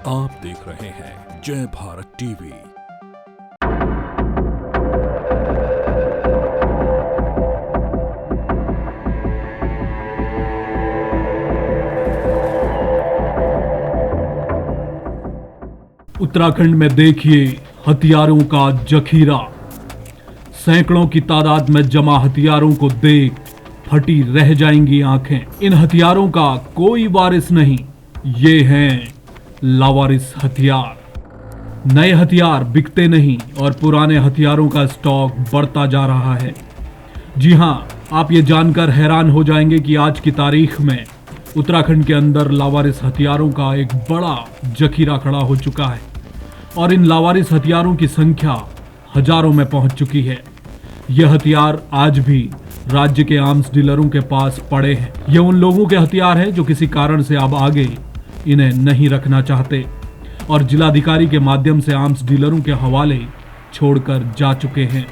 आप देख रहे हैं जय भारत टीवी। उत्तराखंड में देखिए हथियारों का जखीरा। सैकड़ों की तादाद में जमा हथियारों को देख फटी रह जाएंगी आंखें। इन हथियारों का कोई वारिस नहीं, ये हैं लावारिस हथियार। नए हथियार बिकते नहीं और पुराने हथियारों का स्टॉक बढ़ता जा रहा है। जी हां, आप ये जानकर हैरान हो जाएंगे कि आज की तारीख में उत्तराखंड के अंदर लावारिस हथियारों का एक बड़ा जखीरा खड़ा हो चुका है और इन लावारिस हथियारों की संख्या हजारों में पहुंच चुकी है। यह हथियार आज भी राज्य के आर्म्स डीलरों के पास पड़े हैं। ये उन लोगों के हथियार हैं जो किसी कारण से अब आगे इन्हें नहीं रखना चाहते और जिलाधिकारी के माध्यम से आर्म्स डीलरों के हवाले छोड़कर जा चुके हैं।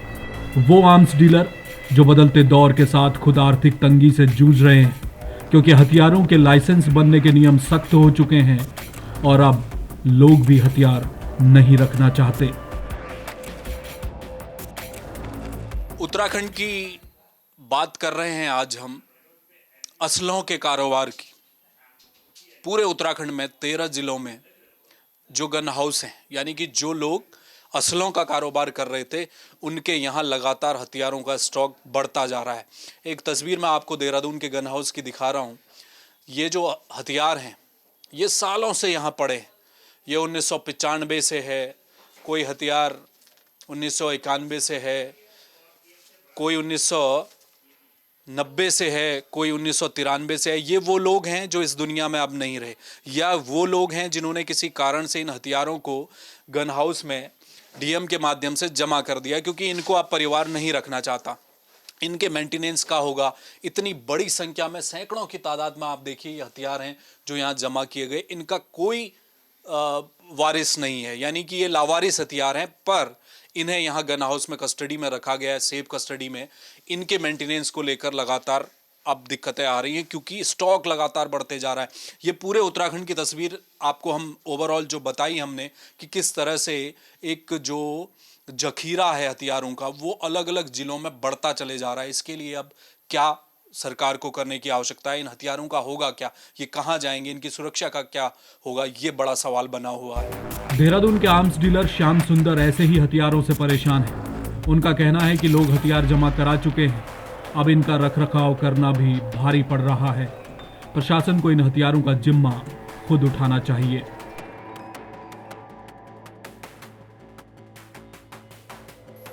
वो आर्म्स डीलर जो बदलते दौर के साथ खुद आर्थिक तंगी से जूझ रहे हैं, क्योंकि हथियारों के लाइसेंस बनने के नियम सख्त हो चुके हैं और अब लोग भी हथियार नहीं रखना चाहते। उत्तराखंड की बात कर रहे हैं आज हम असलों के कारोबार की। पूरे उत्तराखंड में 13 जिलों में जो गन हाउस हैं, यानी कि जो लोग असलों का कारोबार कर रहे थे, उनके यहाँ लगातार हथियारों का स्टॉक बढ़ता जा रहा है। एक तस्वीर मैं आपको देहरादून के गन हाउस की दिखा रहा हूँ। ये जो हथियार हैं ये सालों से यहाँ पड़े हैं। ये 1995 से है, कोई हथियार 1991 से है, कोई 1990 से है, कोई 1993 से है। ये वो लोग हैं जो इस दुनिया में अब नहीं रहे, या वो लोग हैं जिन्होंने किसी कारण से इन हथियारों को गन हाउस में डीएम के माध्यम से जमा कर दिया, क्योंकि इनको अब परिवार नहीं रखना चाहता। इनके मेंटेनेंस का होगा। इतनी बड़ी संख्या में, सैकड़ों की तादाद में आप देखिए ये हथियार हैं जो यहाँ जमा किए गए। इनका कोई वारिस नहीं है, यानी कि ये लावारिस हथियार हैं, पर इन्हें यहाँ गन हाउस में कस्टडी में रखा गया है, सेफ कस्टडी में। इनके मेंटेनेंस को लेकर लगातार अब दिक्कतें आ रही हैं, क्योंकि स्टॉक लगातार बढ़ते जा रहा है। ये पूरे उत्तराखंड की तस्वीर आपको हम ओवरऑल जो बताई हमने कि किस तरह से एक जो जखीरा है हथियारों का वो अलग अलग जिलों में बढ़ता चले जा रहा है। इसके लिए अब क्या सरकार को करने की आवश्यकता है, इन हथियारों का होगा क्या, ये कहाँ जाएंगे, इनकी सुरक्षा का क्या होगा, ये बड़ा सवाल बना हुआ है। देहरादून के आर्म्स डीलर श्याम सुंदर ऐसे ही हथियारों से परेशान हैं। उनका कहना है कि लोग हथियार जमा करा चुके हैं, अब इनका रखरखाव करना भी भारी पड़ रहा है। प्रशासन को इन हथियारों का जिम्मा खुद उठाना चाहिए।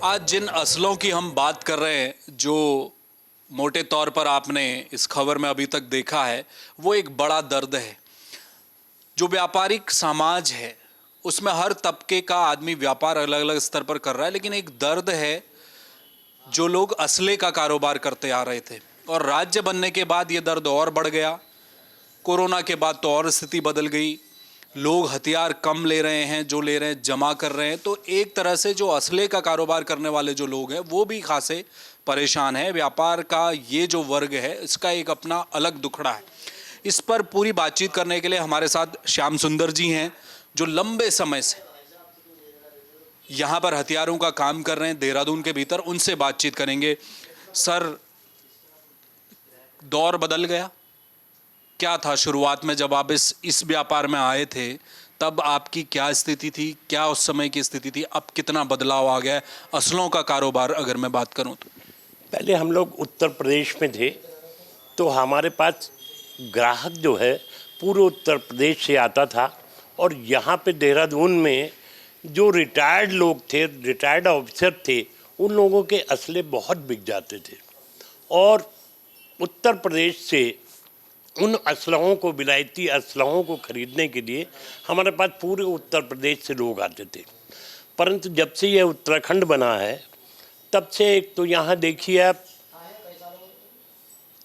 आज जिन असलों की हम बात कर रहे हैं, जो मोटे तौर पर आपने इस खबर में अभी तक देखा है, वो एक बड़ा दर्द है। जो व्यापारिक समाज है उसमें हर तबके का आदमी व्यापार अलग अलग स्तर पर कर रहा है, लेकिन एक दर्द है जो लोग असले का कारोबार करते आ रहे थे और राज्य बनने के बाद ये दर्द और बढ़ गया। कोरोना के बाद तो और स्थिति बदल गई। लोग हथियार कम ले रहे हैं, जो ले रहे हैं जमा कर रहे हैं। तो एक तरह से जो असले का कारोबार करने वाले जो लोग हैं वो भी खासे परेशान है। व्यापार का ये जो वर्ग है इसका एक अपना अलग दुखड़ा है। इस पर पूरी बातचीत करने के लिए हमारे साथ श्याम सुंदर जी हैं, जो लंबे समय से यहाँ पर हथियारों का काम कर रहे हैं देहरादून के भीतर। उनसे बातचीत करेंगे। सर, दौर बदल गया, क्या था शुरुआत में जब आप इस व्यापार में आए थे, तब आपकी क्या स्थिति थी, क्या उस समय की स्थिति थी, अब कितना बदलाव आ गया है असलों का कारोबार अगर मैं बात करूं तो? पहले हम लोग उत्तर प्रदेश में थे तो हमारे पास ग्राहक जो है पूरे उत्तर प्रदेश से आता था, और यहाँ पे देहरादून में जो रिटायर्ड लोग थे, रिटायर्ड ऑफिसर थे, उन लोगों के असले बहुत बिक जाते थे। और उत्तर प्रदेश से उन असलहों को, विलायती असलहों को खरीदने के लिए हमारे पास पूरे उत्तर प्रदेश से लोग आते थे। परंतु जब से यह उत्तराखंड बना है तब से एक तो यहाँ देखिए आप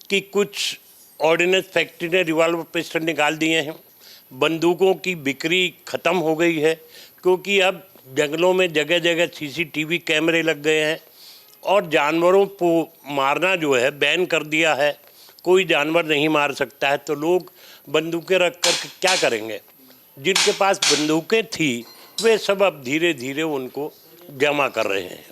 कि कुछ ऑर्डिनेंस फैक्ट्री ने रिवॉल्वर पिस्टल निकाल दिए हैं। बंदूकों की बिक्री ख़त्म हो गई है, क्योंकि अब जंगलों में जगह जगह सीसीटीवी कैमरे लग गए हैं और जानवरों को मारना जो है बैन कर दिया है। कोई जानवर नहीं मार सकता है, तो लोग बंदूकें रख कर क्या करेंगे। जिनके पास बंदूकें थी वे सब अब धीरे धीरे उनको जमा कर रहे हैं,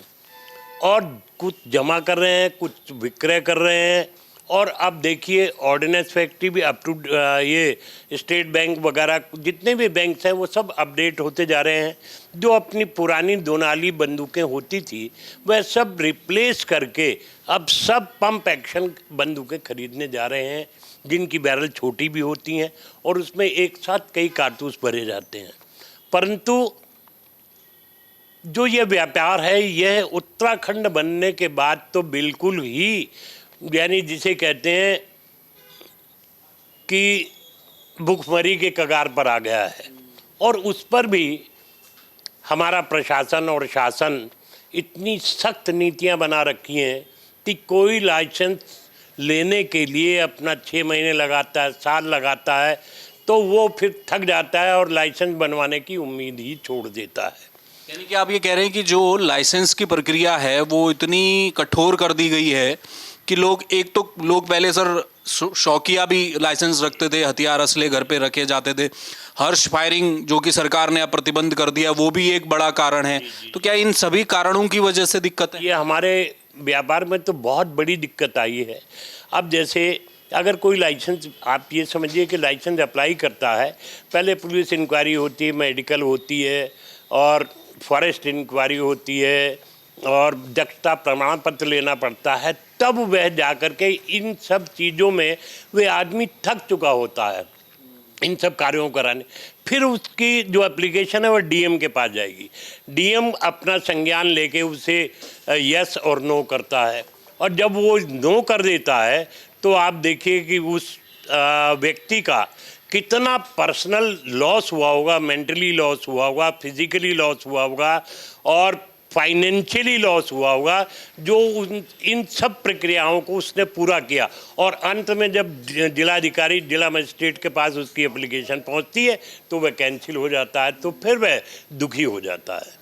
और कुछ जमा कर रहे हैं, कुछ विक्रय कर रहे हैं। और अब देखिए ऑर्डिनेंस फैक्ट्री भी अप टू ये स्टेट बैंक वगैरह जितने भी बैंक्स हैं वो सब अपडेट होते जा रहे हैं। जो अपनी पुरानी दोनाली बंदूकें होती थी वह सब रिप्लेस करके अब सब पंप एक्शन बंदूकें खरीदने जा रहे हैं, जिनकी बैरल छोटी भी होती हैं और उसमें एक साथ कई कारतूस भरे जाते हैं। परंतु जो ये व्यापार है यह उत्तराखंड बनने के बाद तो बिल्कुल ही, यानी जिसे कहते हैं कि भुखमरी के कगार पर आ गया है। और उस पर भी हमारा प्रशासन और शासन इतनी सख्त नीतियां बना रखी हैं कि कोई लाइसेंस लेने के लिए अपना 6 महीने लगाता है, साल लगाता है, तो वो फिर थक जाता है और लाइसेंस बनवाने की उम्मीद ही छोड़ देता है। यानी कि आप ये कह रहे हैं कि जो लाइसेंस की प्रक्रिया है वो इतनी कठोर कर दी गई है कि लोग पहले सर शौकिया भी लाइसेंस रखते थे, हथियार असले घर पे रखे जाते थे। हर्ष फायरिंग जो कि सरकार ने अब प्रतिबंध कर दिया वो भी एक बड़ा कारण है। तो क्या इन सभी कारणों की वजह से दिक्कत है? ये हमारे व्यापार में तो बहुत बड़ी दिक्कत आई है। अब जैसे अगर कोई लाइसेंस, आप ये समझिए कि लाइसेंस अप्लाई करता है, पहले पुलिस इंक्वायरी होती है, मेडिकल होती है और फॉरेस्ट इंक्वायरी होती है और दक्षता प्रमाण पत्र लेना पड़ता है, तब वह जाकर के इन सब चीज़ों में वह आदमी थक चुका होता है इन सब कार्यों को कराने। फिर उसकी जो एप्लीकेशन है वह डीएम के पास जाएगी, डीएम अपना संज्ञान लेके उसे यस और नो करता है, और जब वो नो कर देता है तो आप देखिए कि उस व्यक्ति का कितना पर्सनल लॉस हुआ होगा, मेंटली लॉस हुआ होगा, फिजिकली लॉस हुआ होगा और फाइनेंशियली लॉस हुआ होगा, जो इन सब प्रक्रियाओं को उसने पूरा किया। और अंत में जब जिलाधिकारी, जिला मजिस्ट्रेट के पास उसकी एप्लीकेशन पहुंचती है तो वह कैंसिल हो जाता है, तो फिर वह दुखी हो जाता है।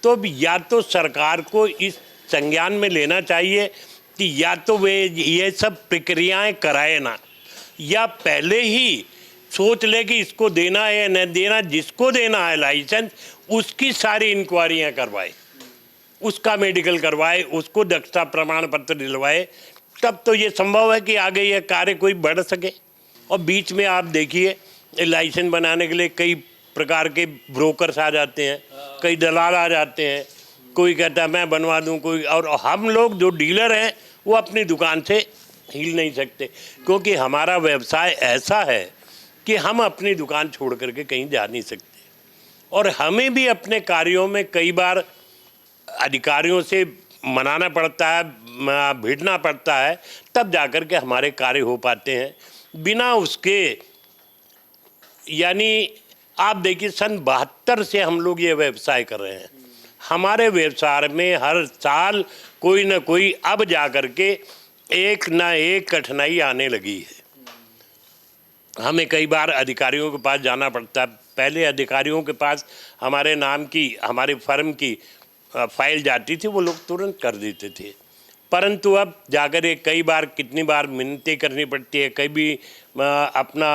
तो या तो सरकार को इस संज्ञान में लेना चाहिए कि या तो वे ये सब प्रक्रियाएं कराए ना, या पहले ही सोच ले कि इसको देना है या न देना, जिसको देना है लाइसेंस उसकी सारी इंक्वायरियां करवाए, उसका मेडिकल करवाए, उसको दक्षता प्रमाण पत्र दिलवाए, तब तो ये संभव है कि आगे यह कार्य कोई बढ़ सके। और बीच में आप देखिए लाइसेंस बनाने के लिए कई प्रकार के ब्रोकर्स आ जाते हैं, कई दलाल आ जाते हैं, कोई कहता है मैं बनवा दूं, कोई, और हम लोग जो डीलर हैं वो अपनी दुकान से हिल नहीं सकते, क्योंकि हमारा व्यवसाय ऐसा है कि हम अपनी दुकान छोड़ करके कहीं जा नहीं सकते। और हमें भी अपने कार्यों में कई बार अधिकारियों से मनाना पड़ता है, भिड़ना पड़ता है, तब जाकर के हमारे कार्य हो पाते हैं। बिना उसके, यानी आप देखिए सन 72 से हम लोग ये व्यवसाय कर रहे हैं। हमारे व्यवसाय में हर साल कोई ना कोई अब जाकर के एक ना एक कठिनाई आने लगी है। हमें कई बार अधिकारियों के पास जाना पड़ता है। पहले अधिकारियों के पास हमारे नाम की, हमारे फर्म की फाइल जाती थी, वो लोग तुरंत कर देते थे, परंतु अब जाकर ये कई बार, कितनी बार मिन्नतें करनी पड़ती है, कई भी अपना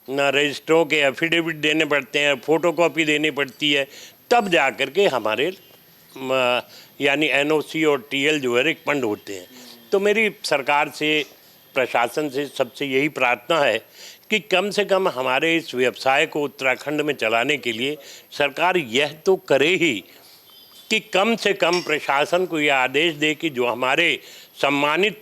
रजिस्टरों के एफिडेविट देने पड़ते हैं, फ़ोटोकॉपी देनी पड़ती है, तब जाकर के हमारे यानी एनओसी और टीएल जो है रिकमेंड होते हैं। तो मेरी सरकार से, प्रशासन से सबसे यही प्रार्थना है कि कम से कम हमारे इस व्यवसाय को उत्तराखंड में चलाने के लिए सरकार यह तो करे ही कि कम से कम प्रशासन को यह आदेश दे कि जो हमारे सम्मानित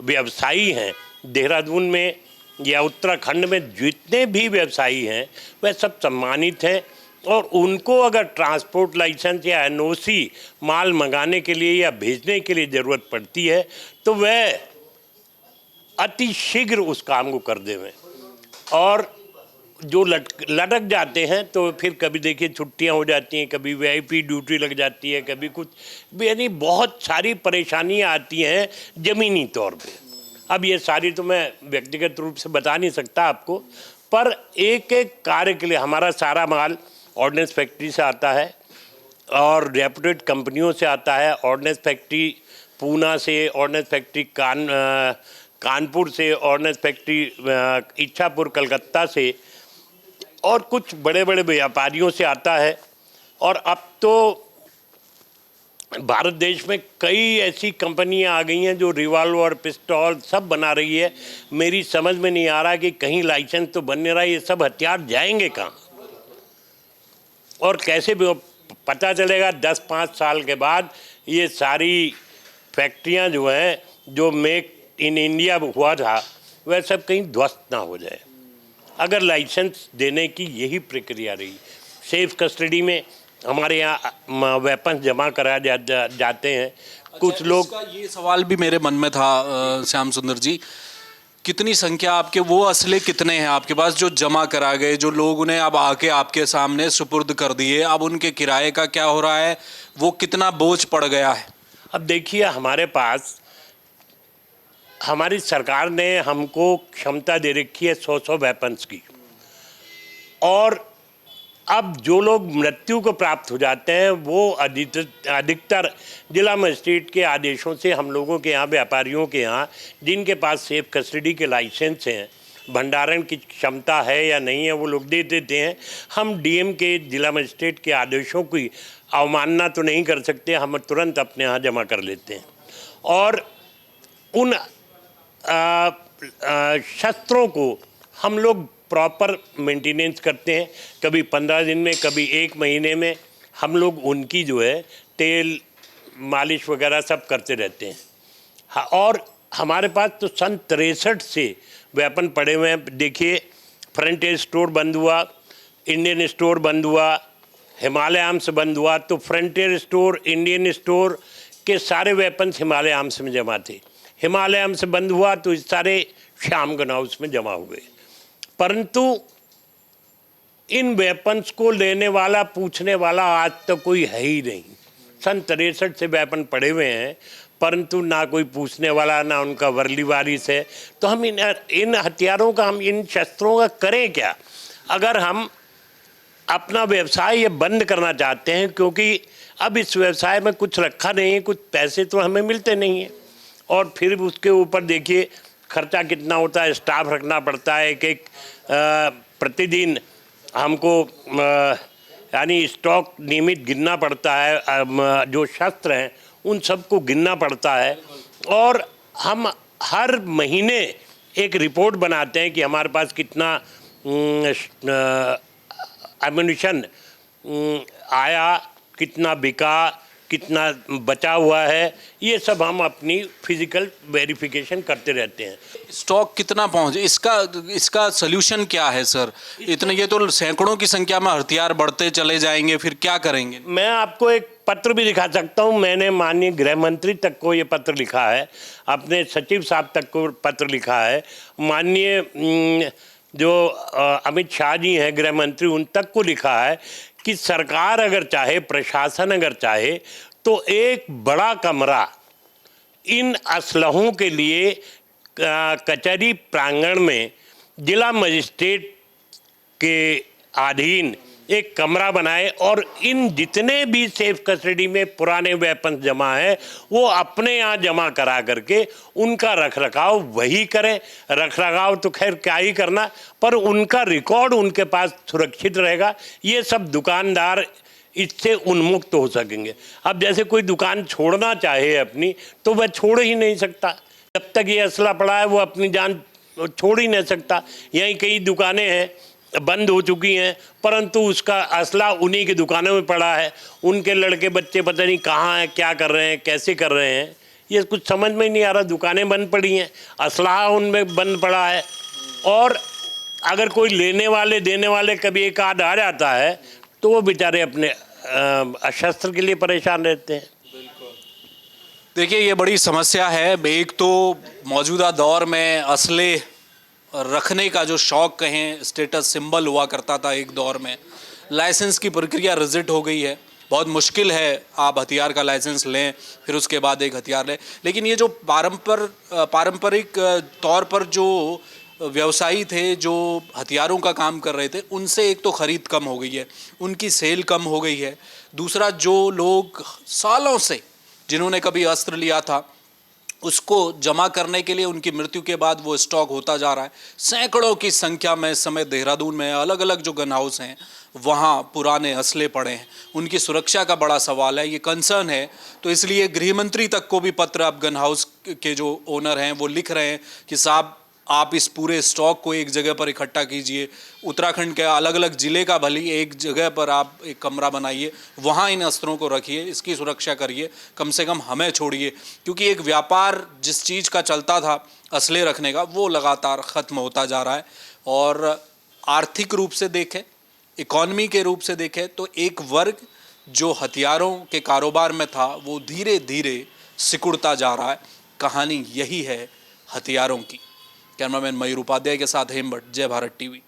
व्यवसायी हैं देहरादून में या उत्तराखंड में, जितने भी व्यवसायी हैं वह सब सम्मानित हैं, और उनको अगर ट्रांसपोर्ट लाइसेंस या एनओसी माल मंगाने के लिए या भेजने के लिए ज़रूरत पड़ती है तो वह अति शीघ्र उस काम को कर देवें। और जो लटक जाते हैं तो फिर कभी देखिए छुट्टियां हो जाती हैं, कभी वीआईपी ड्यूटी लग जाती है, कभी कुछ, यानी बहुत सारी परेशानियां आती हैं ज़मीनी तौर पे। अब ये सारी तो मैं व्यक्तिगत रूप से बता नहीं सकता आपको, पर एक एक कार्य के लिए हमारा सारा माल ऑर्डिनेंस फैक्ट्री से आता है और रेपुटेड कंपनियों से आता है। ऑर्डिनेंस फैक्ट्री पूना से, ऑर्डिनेंस फैक्ट्री कानपुर से, ऑर्डिनेंस फैक्ट्री इच्छापुर कलकत्ता से, और कुछ बड़े बड़े व्यापारियों से आता है। और अब तो भारत देश में कई ऐसी कंपनियां आ गई हैं जो रिवॉल्वर, पिस्तौल सब बना रही है। मेरी समझ में नहीं आ रहा कि कहीं लाइसेंस तो बन नहीं रहा, ये सब हथियार जाएंगे कहाँ और कैसे भी पता चलेगा। 10-5 साल के बाद ये सारी फैक्ट्रियां जो हैं, जो मेक इन इंडिया हुआ था, वह सब कहीं ध्वस्त ना हो जाए। अगर लाइसेंस देने की यही प्रक्रिया रही, सेफ कस्टडी में हमारे यहाँ वेपन जमा कराए जाते हैं। कुछ लोग, इसका ये सवाल भी मेरे मन में था श्याम सुंदर जी, कितनी संख्या आपके वो असले कितने हैं आपके पास जो जमा करा गए, जो लोग उन्हें अब आके आपके सामने सुपुर्द कर दिए, अब उनके किराए का क्या हो रहा है, वो कितना बोझ पड़ गया है? अब देखिए, हमारे पास हमारी सरकार ने हमको क्षमता दे रखी है 100 वेपन्स की, और अब जो लोग मृत्यु को प्राप्त हो जाते हैं वो अधिकतर जिला मजिस्ट्रेट के आदेशों से हम लोगों के यहाँ, व्यापारियों के यहाँ, जिनके पास सेफ कस्टडी के लाइसेंस हैं, भंडारण की क्षमता है या नहीं है, वो लोग दे देते हैं। हम डीएम के, जिला मजिस्ट्रेट के आदेशों की अवमानना तो नहीं कर सकते, हम तुरंत अपने यहाँ जमा कर लेते हैं। और उन शस्त्रों को हम लोग प्रॉपर मेंटेनेंस करते हैं। कभी 15 दिन में, कभी 1 महीने में हम लोग उनकी जो है तेल मालिश वगैरह सब करते रहते हैं। हाँ, और हमारे पास तो सन 63 से वेपन पड़े हुए हैं। देखिए, फ्रंटियर स्टोर बंद हुआ, इंडियन स्टोर बंद हुआ, हिमालय आर्म्स बंद हुआ, तो फ्रंटियर स्टोर, इंडियन स्टोर के सारे वेपन्स हिमालय आर्म्स में जमा थे। हिमालय आर्म्स बंद हुआ तो इस सारे श्याम गन हाउस में जमा हुए। परंतु इन वेपन्स को लेने वाला, पूछने वाला आज तक कोई है ही नहीं। सन 63 से वेपन पड़े हुए हैं, परंतु ना कोई पूछने वाला, ना उनका वर्ली वारिस है। तो हम इन हथियारों का, हम इन शस्त्रों का करें क्या? अगर हम अपना व्यवसाय ये बंद करना चाहते हैं, क्योंकि अब इस व्यवसाय में कुछ रखा नहीं है, कुछ पैसे तो हमें मिलते नहीं हैं, और फिर उसके ऊपर देखिए खर्चा कितना होता है, स्टाफ रखना पड़ता है। एक प्रतिदिन हमको यानी स्टॉक नियमित गिनना पड़ता है, जो शस्त्र हैं उन सबको गिनना पड़ता है, और हम हर महीने एक रिपोर्ट बनाते हैं कि हमारे पास कितना एम्युनिशन आया, कितना बिका, कितना बचा हुआ है। ये सब हम अपनी फिजिकल वेरिफिकेशन करते रहते हैं। स्टॉक कितना पहुंचे, इसका सल्यूशन क्या है सर? इतने, ये तो सैकड़ों की संख्या में हथियार बढ़ते चले जाएंगे, फिर क्या करेंगे? मैं आपको एक पत्र भी दिखा सकता हूँ। मैंने माननीय गृह मंत्री तक को ये पत्र लिखा है, अपने सचिव साहब तक को पत्र लिखा है, माननीय जो अमित शाह जी हैं गृह मंत्री, उन तक को लिखा है कि सरकार अगर चाहे, प्रशासन अगर चाहे, तो एक बड़ा कमरा इन असलहों के लिए कचहरी प्रांगण में जिला मजिस्ट्रेट के अधीन एक कमरा बनाए, और इन जितने भी सेफ कस्टडी में पुराने वेपन जमा है वो अपने यहाँ जमा करा करके उनका रखरखाव वही करें। रखरखाव तो खैर क्या ही करना, पर उनका रिकॉर्ड उनके पास सुरक्षित रहेगा। ये सब दुकानदार इससे उन्मुक्त हो सकेंगे। अब जैसे कोई दुकान छोड़ना चाहे अपनी, तो वह छोड़ ही नहीं सकता। जब तक ये असला पड़ा है वो अपनी जान छोड़ ही नहीं सकता। यहीं कई दुकानें हैं बंद हो चुकी हैं, परंतु उसका असला उन्हीं की दुकानों में पड़ा है। उनके लड़के बच्चे पता नहीं कहाँ हैं, क्या कर रहे हैं, कैसे कर रहे हैं, ये कुछ समझ में ही नहीं आ रहा। दुकानें बंद पड़ी हैं, असला उनमें बंद पड़ा है, और अगर कोई लेने वाले देने वाले कभी एक आध आ जाता है तो वो बेचारे अपने शस्त्र के लिए परेशान रहते हैं। देखिए, ये बड़ी समस्या है। एक तो मौजूदा दौर में असले रखने का जो शौक कहें, स्टेटस सिंबल हुआ करता था एक दौर में, लाइसेंस की प्रक्रिया रिजिट हो गई है। बहुत मुश्किल है आप हथियार का लाइसेंस लें, फिर उसके बाद एक हथियार लें। लेकिन ये जो पारंपरिक तौर पर जो व्यवसायी थे, जो हथियारों का काम कर रहे थे, उनसे एक तो ख़रीद कम हो गई है, उनकी सेल कम हो गई है। दूसरा, जो लोग सालों से, जिन्होंने कभी अस्त्र लिया था, उसको जमा करने के लिए उनकी मृत्यु के बाद वो स्टॉक होता जा रहा है। सैकड़ों की संख्या में इस समय देहरादून में अलग अलग जो गन हाउस हैं वहाँ पुराने असले पड़े हैं, उनकी सुरक्षा का बड़ा सवाल है, ये कंसर्न है। तो इसलिए गृह मंत्री तक को भी पत्र अब गन हाउस के जो ओनर हैं वो लिख रहे हैं कि साहब आप इस पूरे स्टॉक को एक जगह पर इकट्ठा कीजिए, उत्तराखंड के अलग अलग ज़िले का भली एक जगह पर आप एक कमरा बनाइए, वहाँ इन अस्त्रों को रखिए, इसकी सुरक्षा करिए, कम से कम हमें छोड़िए। क्योंकि एक व्यापार जिस चीज़ का चलता था असले रखने का, वो लगातार ख़त्म होता जा रहा है। और आर्थिक रूप से देखें, इकॉनमी के रूप से देखें तो एक वर्ग जो हथियारों के कारोबार में था वो धीरे धीरे सिकुड़ता जा रहा है। कहानी यही है हथियारों की। कैमरामैन मयूर उपाध्याय के साथ हेमभट्ट, जय भारत टीवी।